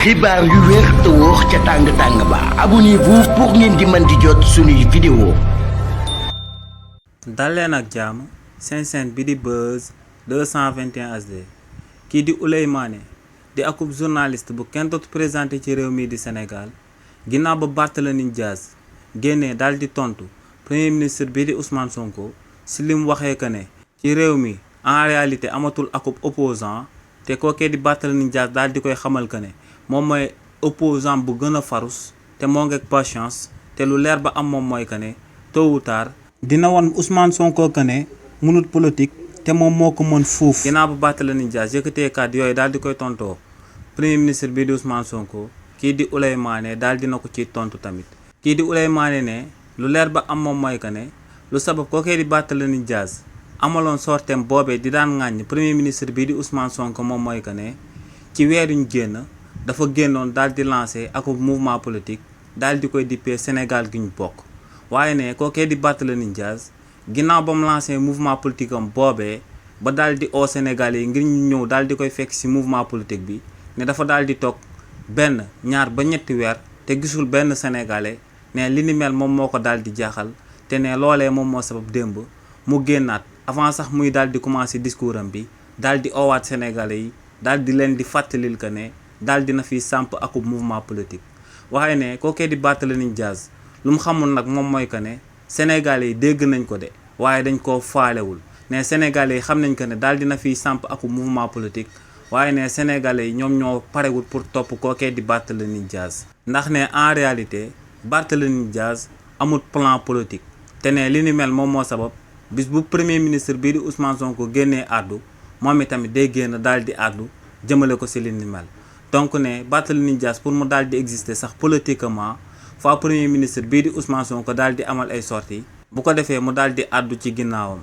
xibaar yu wér te wóor ca tàng-tàng ba abonnez-vous pour ngeen di mën di jot suñuy vidéo. dal leen ak jàmm seen chaîne bi di Buzz 221 HD kii di Ouleye Mané di akub journaliste bu kenn dootu présenté ci réew mii di Sénégal ginnaaw ba Barthélémy Dias génnee daal di tontu premier ministre bi di Ousmane Sonko si lim waxee que ne ci réew mi en réalité amatul akub opposant te kookee di Barthélémy Dias daal di koy xamal que ne moom mooy opposant bu gën a farus te moo ngeeg patience te lu leer ba am moom mooy que ne tôt ou tard dina won Ousmane Sonko que ne mënut politique te moom moo ko mën fuuf. ginnaaw bu Barthélémy Dias yëkkatee kàddu yooyu daal di koy tontoo premier ministre bii di Ousmane Sonko kii di Ouleye Mané daal dina ko ci tontu tamit. kii di Ouleye Mané ne lu leer ba am moom mooy que ne lu sabab kookee di Barthélémy Dias amaloon sorteem boobee di daan ŋàññ premier ministre bii di Ousmane Sonko moom mooy que ne ci weeruñ génn dafa génnoon daal di lancé ak mouvement politique daal di koy dippee Sénégal gi ñu bokk. waaye ne kookee di Barthélémy Dias ginnaaw ba mu lancé mouvement politique am boobee ba daal di oo Sénégalais yi ngir ñu ñëw daal di koy fekk ci mouvement politique bi ne dafa daal di toog benn ñaar ba ñetti weer te gisul benn Sénégalais ne li ni mel moom moo ko daal di jaaxal te ne loolee moom moo sabab démb mu génnaat avant sax muy daal di commencé discours am bi daal di oowaat Sénégalais yi daal di leen di fàttalil que ne daal dina fi samp akub mouvement politique. waaye ne kookee di Barthélémy Dias lu mu xamul nag moom mooy que ne Sénégalais yi dégg nañ ko de waaye dañ koo faalewul ne Sénégalais yi xam nañ que ne daal dina fiy samp akub mouvement politique waaye ne Sénégalais yi ñoom ñoo parewul pour topp kookee di Barthélémy Dias. ndax ne en réalité Barthélémy Dias amul plan politique te ne li ni mel moom moo sabab bis bu premier ministre bii di Ousmane Sonko génnee àddu moom itamit day génn daal di àddu jëmale ko si li ni mel. donc ne Barthélémy Dias pour mu daal di exister sax politiquement fa premier ministre bii di Ousmane Sonko daal di amal ay sorties bu ko defee mu daal di àddu ci ginnaawam.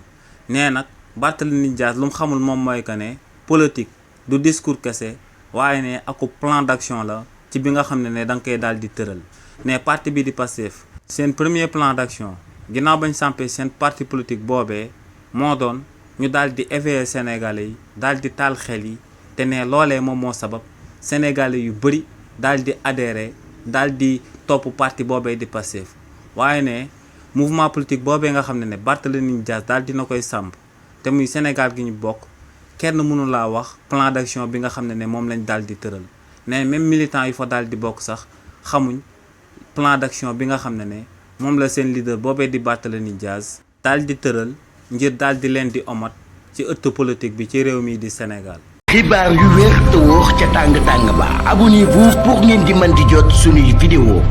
nee nag Barthélémy Dias lu mu xamul moom mooy que ne politique du discours kese waaye ne aku plan d'action la ci bi nga xam ne da nga koy daal di tëral. ne parti bi di Pastef seen premier plan d'action ginnaaw bañ sampee seen parti politique boobee moo doon ñu daal di éveiller Sénégalais yi daal di taal xel yi te ne loolee moom moo sabab Sénégalais yu bëri daal di adhéré daal di topp parti boobee di Pastef. waaye ne mouvement politique boobee nga xam ne Barthélémy Dias daal dina koy samp te muy Sénégal gi ñu bokk kenn mënu laa wax plan d'action bi nga xam ne moom lañ daal di tëral. ne même militant yu fa daal di bokk sax xamuñ plan d'action bi nga xam ne moom la seen leader boobee di Barthélémy Dias daal di tëral ngir daal di leen di omat ci ëtt politique bi ci réew mi di Sénégal. xibaar yu wér te wóor ca tàng-tàng ba abonnez-vous pour ngeen di mën di jot suñuy vidéo.